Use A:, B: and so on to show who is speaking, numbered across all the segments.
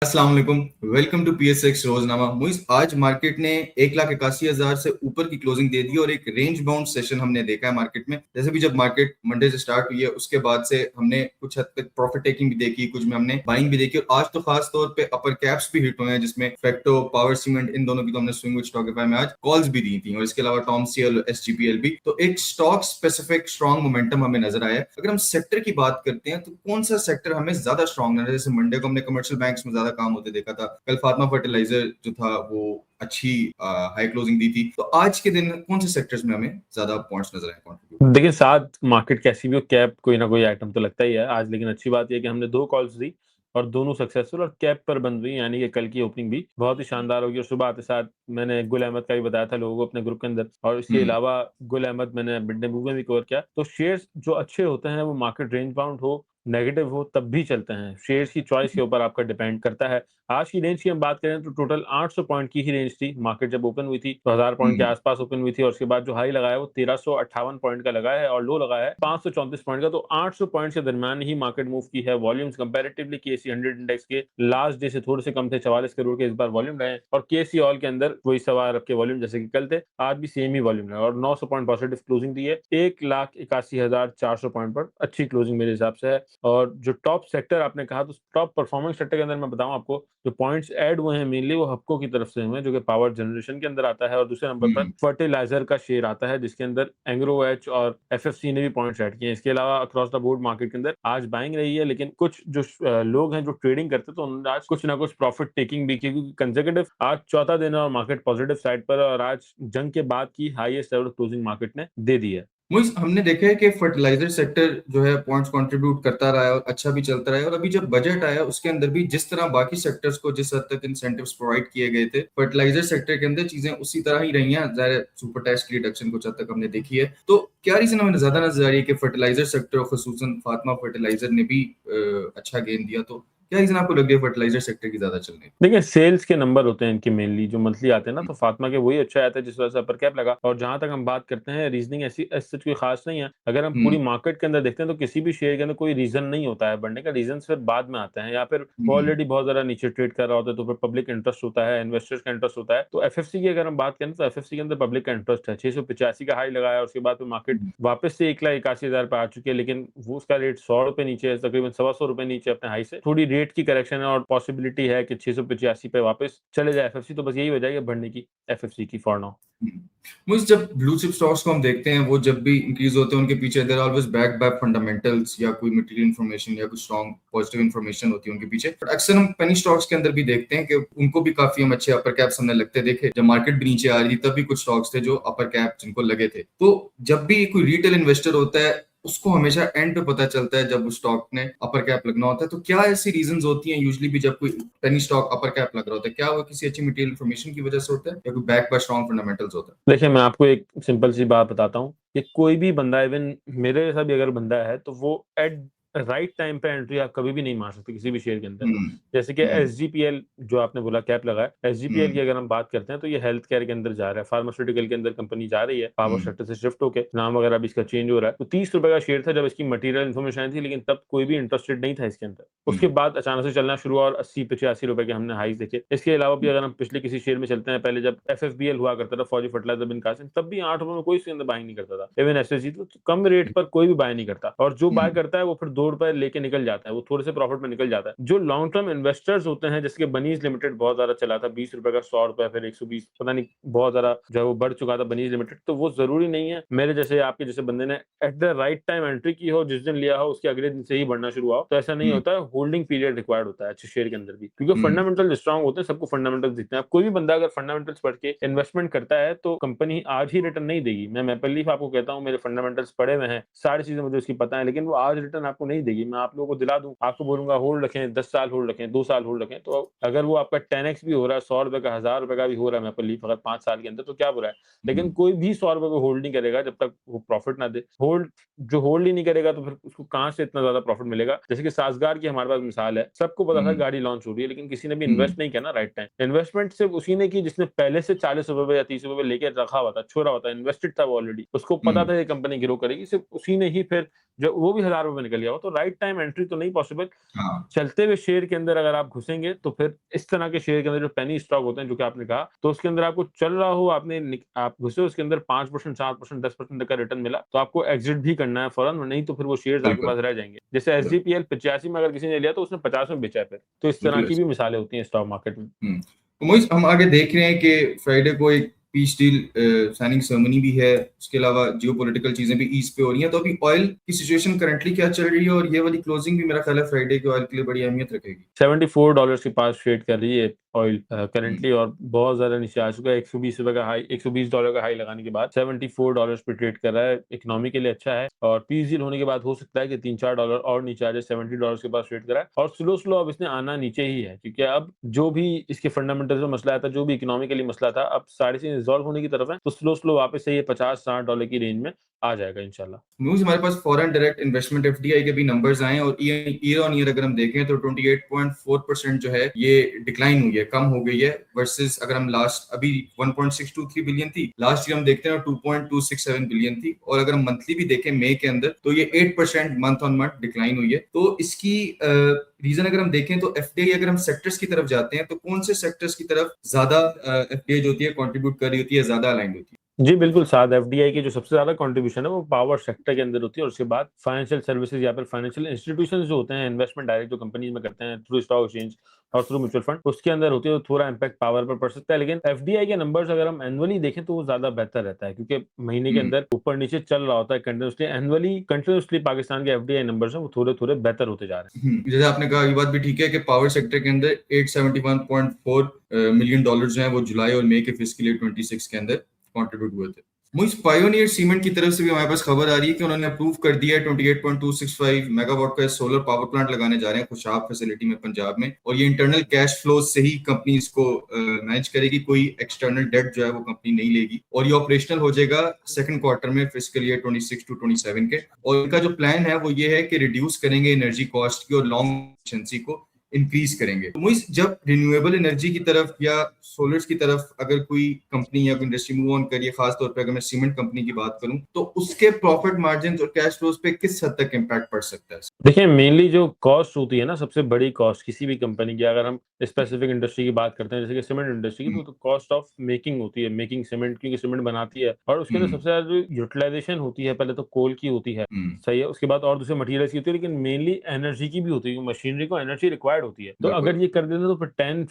A: अस्सलाम वालेकुम। Welcome to PSX रोजनामा। मुइज, आज मार्केट ने 1,81,000 से ऊपर की क्लोजिंग दे दी और एक रेंज बाउंड सेशन हमने देखा है मार्केट में। जैसे भी जब मार्केट मंडे से स्टार्ट हुई है उसके बाद से हमने कुछ हद तक प्रॉफिट टेकिंग भी देखी, कुछ में हमने बाइंग भी देखी और आज तो खास तौर पे अपर कैप्स भी हिट हुए हैं, जिसमें फैक्टो, पावर सीमेंट, इन दोनों की तो हमने स्विंग विच स्टॉकिफाई में आज कॉल्स भी दी थी और इसके अलावा टॉमसीएल, एसजीपीएल भी। तो एक स्टॉक स्पेसिफिक स्ट्रॉन्ग मोमेंटम हमें नजर आया है। अगर हम सेक्टर की बात करते हैं तो कौन सा सेक्टर हमें ज्यादा स्ट्रॉन्ग है? जैसे मंडे को हमने कमर्शियल बैंक्स में ज्यादा काम होते देखा था, कल फार्मा फर्टिलाइजर जो था वो अच्छी हाई क्लोजिंग दी थी। तो आज के दिन कौन से सेक्टर्स में हमें ज्यादा पॉइंट्स नजर आए कंट्रीब्यूट?
B: देखिए, साथ मार्केट कैसी भी हो, कैप कोई ना कोई आइटम तो लगता ही है आज। लेकिन अच्छी बात यह है कि हमने 2 कॉल्स दी और दोनों सक्सेसफुल और कैप पर बंद हुई, यानी कि कल की ओपनिंग भी बहुत ही शानदार होगी। और सुबह आते साथ मैंने गुल अहमद का भी बताया था लोगों को अपने ग्रुप के अंदर, और इसके
A: हम्म।
B: अलावा गुल अहमद मैंने मिड डे मूव में भी कवर किया। तो शेयर्स जो अच्छे होते हैं वो मार्केट रेंज बाउंड हो, नेगेटिव हो, तब भी चलते हैं। शेयर्स की चॉइस के ऊपर आपका डिपेंड करता है। आज की रेंज की हम बात करें तो टोटल 800 पॉइंट की ही रेंज थी। मार्केट जब ओपन हुई थी तो 1000 पॉइंट के
A: हम्म।
B: आसपास ओपन हुई थी और उसके बाद जो हाई लगाया वो 1358 पॉइंट का लगाया है और लो लगाया है 534 पॉइंट का। तो 800 पॉइंट के दरमियान ही मार्केट मूव की है। वॉल्यूम्स कंपैरेटिवली केसी 100 इंडेक्स के लास्ट डे से थोड़े से कम थे, 44 करोड़ के इस बार वॉल्यूम रहे और केसी ऑल के अंदर वही सवा अरब के वॉल्यूम जैसे कि कल थे, आज भी सेम ही वॉल्यूम रहे और 900 पॉइंट पॉजिटिव क्लोजिंग दी है। 1,81,400 पॉइंट पर अच्छी क्लोजिंग मेरे हिसाब से है। और जो टॉप सेक्टर आपने कहा, तो टॉप परफॉर्मिंग सेक्टर के अंदर मैं बताऊं आपको, जो पॉइंट्स ऐड हुए हैं मेनली वो हबको की तरफ से हुए हैं, जो कि पावर जनरेशन के अंदर आता है। और दूसरे नंबर पर
A: हम्म।
B: फर्टिलाइजर का शेयर आता है, जिसके अंदर एंग्रो एच और एफएफसी ने भी पॉइंट्स ऐड किए हैं। इसके अलावा अक्रॉस द बोर्ड मार्केट के अंदर आज बाइंग रही है, लेकिन कुछ जो लोग हैं जो ट्रेडिंग करते हैं तो उन्होंने आज कुछ ना कुछ प्रॉफिट टेकिंग भी की, क्योंकि कंसेक्यूटिव आज चौथा दिन है और मार्केट पॉजिटिव साइड पर, और आज जंग के बाद की हाईएस्ट एवर क्लोजिंग मार्केट ने दे दी है।
A: मुझे हमने देखा है कि फर्टिलाइजर सेक्टर जो है पॉइंट्स कंट्रीब्यूट करता रहा है और अच्छा भी चलता रहा है। और अभी जब बजट आया उसके अंदर भी जिस तरह बाकी सेक्टर्स को जिस हद तक इंसेंटिव्स प्रोवाइड किए गए थे, फर्टिलाइजर सेक्टर के अंदर चीजें उसी तरह ही रही हैं। जाहिर सुपर टैक्स की रिडक्शन कुछ हद तक हमने देखी है। तो क्या रीजन हमें ज्यादा नजर आ रही है कि फर्टिलाइजर सेक्टर, खसूसन फातमा फर्टिलाइजर ने भी अच्छा गेन दिया? तो क्या रीजन आपको लग रही है फर्टिलाइजर सेक्टर की ज्यादा चलने
B: देखिए, सेल्स के नंबर होते हैं इनके मेनली जो मंथली आते हैं ना, तो फातिमा के वही अच्छा आया था जिस वजह से अपर कैप लगा। और जहां तक हम बात करते हैं, रीजनिंग ऐसी सच कोई खास नहीं है। अगर हम पूरी
A: की?
B: मार्केट के अंदर देखते हैं तो किसी भी शेयर के अंदर कोई रीजन नहीं होता है बढ़ने का। रीजन फिर बाद में आते हैं, या फिर वो
A: हम्म।
B: ऑलरेडी बहुत ज्यादा नीचे ट्रेड कर रहा होता है तो फिर पब्लिक इंटरेस्ट होता है, इन्वेस्टर्स का इंटरेस्ट होता है। तो एफएफसी की अगर हम बात करें तो एफएफसी के अंदर पब्लिक का इंटरेस्ट है। 685 का हाई लगाया और उसके बाद फिर मार्केट
A: हम्म।
B: वापस से 1,81,000 पे आ चुकी है, लेकिन वो उसका रेट 100 रुपए नीचे है, तकरीबन 125 रुपए नीचे अपने हाई से। थोड़ी रेट की करेक्शन है और पॉसिबिलिटी है कि 685 पे वापस चले जाए एफएफसी। तो बस यही वजह है बढ़ने की एफएफसी की फॉर नाउ।
A: मुझे जब ब्लू चिप स्टॉक्स को हम देखते हैं, वो जब भी इंक्रीज होते हैं उनके पीछे there always back by fundamentals या कोई मटेरियल इन्फॉर्मेशन या कुछ स्ट्रॉन्ग पॉजिटिव इन्फॉर्मेशन होती है उनके पीछे। बट अक्सर हम पेनी स्टॉक्स के अंदर भी देखते हैं कि उनको भी काफी हम अच्छे अपर कैप्स हमने लगते देखे। जब मार्केट भी नीचे आ रही थी तब भी कुछ स्टॉक्स थे जो अपर कैप जिनको लगे थे। तो जब भी कोई रिटेल इन्वेस्टर होता है उसको हमेशा एंड पे पता चलता है जब उस स्टॉक ने अपर कैप लगना होता है। तो क्या ऐसी रीजंस होती हैं यूजुअली भी जब कोई पेनी स्टॉक अपर कैप लग रहा होता है? क्या वो किसी अच्छी मटेरियल इन्फॉर्मेशन की वजह से होता है या कोई बैक बाय स्ट्रॉन्ग फंडामेंटल्स होता
B: देखिए, मैं आपको एक सिंपल सी बात बताता हूँ कि कोई भी बंदा, इवन मेरे जैसा भी अगर बंदा है, तो वो एट राइट टाइम पे एंट्री आप कभी भी नहीं मार सकते किसी भी शेयर के अंदर।
A: है? हम्म।
B: जैसे कि
A: हम्म।
B: एसजीपीएल जो आपने बोला कैप लगा है, एसजीपीएल की
A: हम्म।
B: अगर हम बात करते हैं तो ये हेल्थ केयर के अंदर जा रहा है, फार्मास्यूटिकल के अंदर कंपनी जा रही है, पावर
A: हम्म।
B: सेक्टर से शिफ्ट होकर नाम वगैरह भी इसका चेंज हो रहा है। तो 30 रुपए का शेयर था जब इसकी मटेरियल इन्फॉर्मेशन आई थी, लेकिन तब कोई भी इंटरेस्टेड नहीं था इसके अंदर। उसके
A: हम्म।
B: बाद अचानक से चलना शुरू हुआ और 80-85 रुपए के हमने हाईज देखे। इसके अलावा भी अगर हम पिछले किसी शेयर में चलते हैं, पहले जब एफएफबीएल हुआ करता था, फौजी फर्टिलाइजर बिन कासिम, तब भी 8 रुपए में कोई इसके अंदर बाय नहीं करता था। इवन एसएसजी तो कम रेट पर कोई भी बाय नहीं करता, और जो बाय
A: हम्म।
B: करता है वो फिर 2 रुपए लेके निकल जाता है, वो थोड़े से प्रॉफिट में निकल जाता है। जो लॉन्ग टर्म इन्वेस्टर्स होते हैं, जैसे कि बनीज लिमिटेड बहुत ज्यादा चला था, 20 रुपए का 100 रुपए, फिर 120, पता नहीं बहुत ज्यादा जो है वो बढ़ चुका था बनीज लिमिटेड। तो वो जरूरी नहीं है मेरे जैसे आपके जैसे बंदे ने at the right time entry की हो, जिस दिन लिया हो उसके अगले दिन से ही बढ़ना शुरू हुआ हो, तो ऐसा नहीं
A: हम्म।
B: होता है। होल्डिंग पीरियड रिक्वायर्ड होता है अच्छे शेयर के अंदर भी, क्योंकि
A: हम्म।
B: फंडामेंटल स्ट्रांग होते हैं, सबको फंडामेंटल्स दिखते हैं। अब कोई भी बंदा अगर फंडामेंटल्स पढ़ के इन्वेस्टमेंट करता है तो कंपनी आज ही रिटर्न नहीं देगी। मैं मैपल लीफ आपको कहता हूँ, मेरे फंडामेंटल्स पढ़े हुए हैं, सारी चीजें मुझे उसकी पता है, लेकिन वो आज रिटर्न आपको नहीं देगी। मैं आप लोगों को दिला दूं, आपको बोलूंगा होल्ड रखें, 10 साल होल्ड रखें, 2 साल होल्ड रखें, तो अगर वो आपका 10x भी हो रहा है, 100 रुपए का, 1000 रुपए का भी हो रहा है मैपल लीफ अगर 5 साल के अंदर, तो क्या बुरा है। लेकिन
A: हम्म।
B: कोई भी 100 रुपए को होल्ड नहीं करेगा जब तक वो प्रॉफिट ना दे। होल्ड जो होल्ड ही नहीं करेगा तो फिर उसको कहां से इतना ज्यादा प्रॉफिट मिलेगा। जैसे कि साजगार की हमारे पास मिसाल है, सबको पता था
A: हम्म।
B: गाड़ी लॉन्च हो रही है, लेकिन किसी ने भी
A: हम्म।
B: इन्वेस्ट नहीं किया ना राइट टाइम। इन्वेस्टमेंट सिर्फ उसी ने की जिसने पहले से 40 रुपए या 30 रुपए लेके रखा हुआ था, छोड़ा हुआ था, इन्वेस्टेड था वो ऑलरेडी, उसको पता
A: हम्म।
B: था ये कंपनी ग्रो करेगी, सिर्फ उसी ने ही फिर जो वो भी 1000 रुपए निकल गया हो, तो राइट टाइम एंट्री तो नहीं पॉसिबल।
A: हाँ,
B: चलते हुए शेयर के अंदर अगर आप घुसेंगे तो फिर इस तरह के शेयर के अंदर जो पेनी स्टॉक होते हैं, जो कि आपने कहा, तो उसके अंदर आपको चल रहा हो, आप घुसे उसके अंदर 5%, 7%, 10% तक का रिटर्न मिला, तो आपको एग्जिट भी करना है फौरन, नहीं तो फिर वो शेयर्स आपके
A: बिल्कुल,
B: पास रह जाएंगे। जैसे एसजीपीएल 85 में अगर किसी ने लिया तो उसने 50 में बेचा है फिर। तो इस तरह
A: बिल्कुल
B: की
A: ऐसा।
B: भी मिसालें होती हैं स्टॉक मार्केट में।
A: तो मोइस हम आगे देख रहे हैं कि फ्राइडे को एक पीस डील साइनिंग सेरेमनी भी है, उसके अलावा जियोपॉलिटिकल चीजें भी ईस्ट पे हो रही हैं। तो अभी ऑयल की सिचुएशन करंटली क्या चल रही है, और ये वाली क्लोजिंग भी मेरा ख्याल है फ्राइडे के ऑयल के लिए बड़ी अहमियत रखेगी।
B: $74 के पास ट्रेड कर रही है ऑयल
A: हम्म,
B: करंटली, और बहुत ज्यादा नीचे आ चुका है। $120 का हाई, $120 का हाई लगाने के बाद $74 पे ट्रेड कर रहा है। इकोनॉमी के लिए अच्छा है, और पीस डील होने के बाद हो सकता है कि $3-4 और नीचे आ जाए। $70 के पास ट्रेड कर रहा है, और स्लो स्लो अब इसने आना नीचे ही है, क्योंकि अब जो भी इसके फंडामेंटल्स में मसला था, जो भी इकोनॉमिकली मसला था, अब सारी चीजें रिजॉल्व होने की तरफ है। तो स्लो स्लो वापस से ये $50-60 की रेंज में आ जाएगा इंशाल्लाह।
A: न्यूज हमारे पास फॉरेन डायरेक्ट इन्वेस्टमेंट एफडीआई के भी नंबर्स आए हैं, और ईयर ऑन ईयर अगर हम देखें तो 28.4% जो है ये डिक्लाइन हुई है, कम हो गई है। वर्सेस अगर हम लास्ट अभी 1.623 बिलियन थी, लास्ट ईयर हम देखते हैं 2.267 बिलियन थी। और अगर हम मंथली भी देखें मई के अंदर, तो ये 8% मंथ ऑन मंथ डिक्लाइन हुई है। तो इसकी रीजन अगर हम देखें तो एफडीआई, अगर हम सेक्टर्स की तरफ जाते हैं तो कौन से सेक्टर्स की तरफ ज्यादा एफडीआई जो होती है कंट्रीब्यूट कर रही होती है, ज्यादा अलाइंड होती है?
B: जी, बिल्कुल साथ एफडीआई की जो सबसे ज़्यादा कंट्रीब्यूशन है वो पावर सेक्टर के अंदर होती है, और उसके बाद फाइनेंशियल सर्विसेज या फिर फाइनेंशियल इंस्टीट्यूशंस जो होते हैं, इन्वेस्टमेंट डायरेक्ट जो कंपनीज में करते हैं थ्रू स्टॉक एक्सचेंज और थ्रू म्यूचुअल फंड, उसके अंदर होती है। तो थोड़ा इम्पैक्ट पावर पर पड़ सकता है, लेकिन एफडीआई के नंबर्स अगर हम एनुअली देखें तो वो ज़्यादा बेहतर रहता है, क्योंकि महीने के
A: हम्म,
B: अंदर ऊपर नीचे चल रहा होता है कंटिन्यूसली। एनुअली कंटिन्यूसली पाकिस्तान के एफडीआई नंबर्स हैं वो थोड़े-थोड़े बेहतर होते जा रहे हैं।
A: जैसे आपने कहा, ये बात भी ठीक है कि पावर सेक्टर के अंदर 871.4 मिलियन डॉलर जो है वो जुलाई और मई के फिस्कल ईयर 26 के अंदर कंट्रीब्यूट हुए थे। मुझे पायोनियर सीमेंट की तरफ से भी हमारे पास खबर आ रही है कि उन्होंने अप्रूव कर दिया है 28.265 मेगावाट का सोलर पावर प्लांट लगाने जा रहे हैं खुशाब फैसिलिटी में पंजाब में। और ये इंटरनल कैश फ्लो से ही कंपनी इसको मैनेज करेगी, कोई एक्सटर्नल डेट जो है वो कंपनी नहीं लेगी। और ये ऑपरेशनल हो जाएगा सेकंड क्वार्टर में फिस्कल ईयर 26 टू 27 के। और इनका जो प्लान है वो ये है कि रिड्यूस करेंगे एनर्जी कॉस्ट की और लॉन्ग एफिशिएंसी को इंक्रीज करेंगे। तो मुझे जब रिन्यूएबल एनर्जी की तरफ या सोलर्स की तरफ अगर कोई कंपनी या कोई इंडस्ट्री मूव ऑन करिए, खासतौर पे अगर मैं सीमेंट कंपनी की बात करूं, तो उसके प्रॉफिट मार्जिन और कैश फ्लोज पे किस हद तक इम्पैक्ट पड़ सकता है?
B: देखिए, मेनली जो कॉस्ट होती है ना, सबसे बड़ी कॉस्ट किसी भी कंपनी की, अगर हम स्पेसिफिक इंडस्ट्री की बात करते हैं, जैसे कि सीमेंट इंडस्ट्री की, तो कॉस्ट ऑफ मेकिंग होती है, मेकिंग सीमेंट, क्योंकि सीमेंट बनाती है, और उसके अंदर
A: हम्म,
B: सबसे ज़्यादा जो यूटिलाइज़ेशन होती है, पहले तो कोल की होती है,
A: हम्म,
B: सही है, उसके बाद और दूसरे मटेरियल्स की होती है, लेकिन मेनली एनर्जी की भी होती है, क्योंकि मशीनरी को एनर्जी रिक्वायर्ड होती है। तो
A: बिल्कुल।
B: अगर ये कर देते हैं तो फिर 10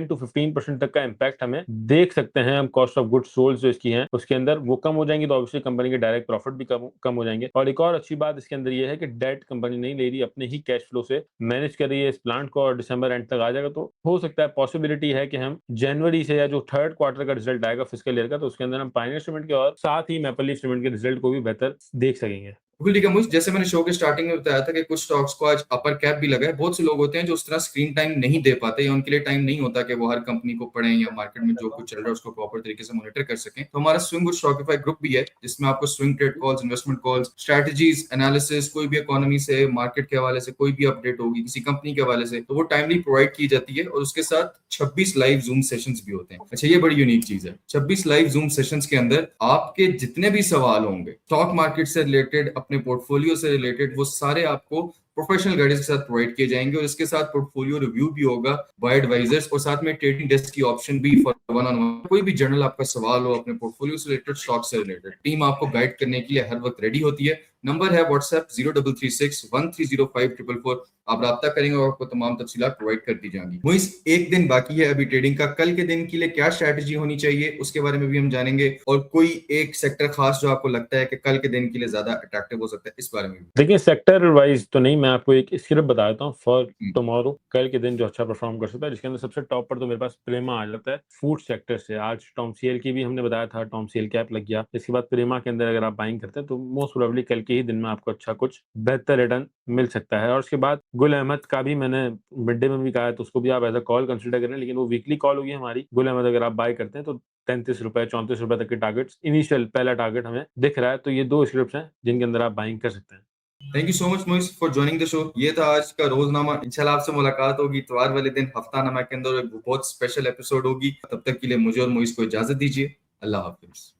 B: टू 15% तक का इम्पैक्ट हमें देख सकते हैं हम। कॉस्ट ऑफ गुड्स सोल्ड जो इसकी है उसके अंदर वो कम हो जाएंगी, तो ऑब्वियसली कंपनी के डायरेक्ट प्रॉफिट भी कम हो जाएंगे। और एक और अच्छी बात इसके अंदर ये है कि डेट कंपनी नहीं ले रही, अपने ही कैश फ्लो से मैनेज कर रही है इस प्लांट को, और दिसंबर एंड तक आ जाएगा। तो हो सकता है, पॉसिबिलिटी है कि हम जनवरी से, या जो थर्ड क्वार्टर का रिजल्ट आएगा फिस्कल ईयर का, तो उसके अंदर हम पायनियर सीमेंट के और साथ ही मैपल लीफ सीमेंट के रिजल्ट को भी बेहतर देख सकेंगे।
A: बिल्कुल ठीक है मुझे, जैसे मैंने शो के स्टार्टिंग में बताया था कि कुछ स्टॉक्स को आज अपर कैप भी लगा है। बहुत से लोग होते हैं जो उस तरह स्क्रीन टाइम नहीं दे पाते, या उनके लिए टाइम नहीं होता कि वो हर कंपनी को पढ़ें या मार्केट में जो कुछ चल रहा है उसको प्रॉपर तरीके से मॉनिटर कर सकें। तो हमारा स्विंग विद शॉपिफाई ग्रुप भी है, जिसमें आपको swing trade calls, investment calls, strategies, analysis, कोई भी इकोनॉमी से, मार्केट के हवाले से कोई भी अपडेट होगी किसी कंपनी के हवाले से, तो वो टाइमली प्रोवाइड की जाती है। और उसके साथ 26 लाइव जूम सेशंस भी होते हैं। अच्छा, ये बड़ी यूनिक चीज है, 26 लाइव जूम सेशंस के अंदर आपके जितने भी सवाल होंगे स्टॉक मार्केट से रिलेटेड, अपने पोर्टफोलियो से रिलेटेड, वो सारे आपको प्रोफेशनल गाइडेंस के साथ प्रोवाइड किए जाएंगे। और इसके साथ पोर्टफोलियो रिव्यू भी होगा बाय एडवाइजर्स, और साथ में ट्रेडिंग डेस्क की ऑप्शन भी फॉर वन ऑन वन। कोई भी जर्नल आपका सवाल हो अपने पोर्टफोलियो से रिलेटेड, स्टॉक से रिलेटेड, टीम आपको गाइड करने के लिए हर वक्त रेडी होती है। नंबर है व्हाट्सएप 0336130544। आप राब्ता करेंगे और आपको तमाम तफसीलात प्रोवाइड कर दी जाएंगी। वो इस एक दिन बाकी है अभी ट्रेडिंग का, कल के दिन के लिए क्या स्ट्रैटेजी होनी चाहिए उसके बारे में भी हम जानेंगे। और कोई एक सेक्टर खास जो आपको लगता है कि कल के दिन के लिए ज्यादा अट्रैक्टिव हो सकता है, इस बारे में भी।
B: देखिए, सेक्टर वाइज तो नहीं, मैं आपको एक स्क्रिप्ट बता देता हूँ फॉर
A: हम्म,
B: टुमारो, कल के दिन जो अच्छा परफॉर्म कर सकता है, जिसके अंदर सबसे टॉप पर तो मेरे पास प्रेमा आ जाता है फूड सेक्टर से। आज टॉम सीएल की भी हमने बताया था, टॉम सीएल कैप लग गया। इसके बाद प्रेमा के अंदर अगर आप बाइंग करते हैं तो मोस्ट प्रोबेबली कल के ही दिन में आपको अच्छा कुछ बेहतर रिटर्न मिल सकता है। और उसके बाद गुल अहमद का भी मैंने मिड डे में भी कहा है, तो उसको भी आप एज अ कॉल कंसिडर करें, लेकिन वो वीकली कॉल होगी हमारी। गुल अहमद अगर आप बाय करते हैं तो 33 रुपए, 34 रुपए तक के टारगेट्स, इनिशियल पहला टारगेट हमें दिख रहा है। तो ये दो स्क्रिप्ट हैं जिनके अंदर आप बाइंग कर सकते हैं।
A: थैंक यू सो मच मोइस फॉर ज्वाइनिंग द शो। ये था आज का रोजनामा। इंशाल्लाह आपसे मुलाकात होगी इतवार वाले दिन हफ्तानामा के अंदर, एक बहुत स्पेशल एपिसोड होगी। तब तक के लिए मुझे और मोइस को इजाजत दीजिए। अल्लाह हाफिज।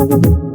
C: है।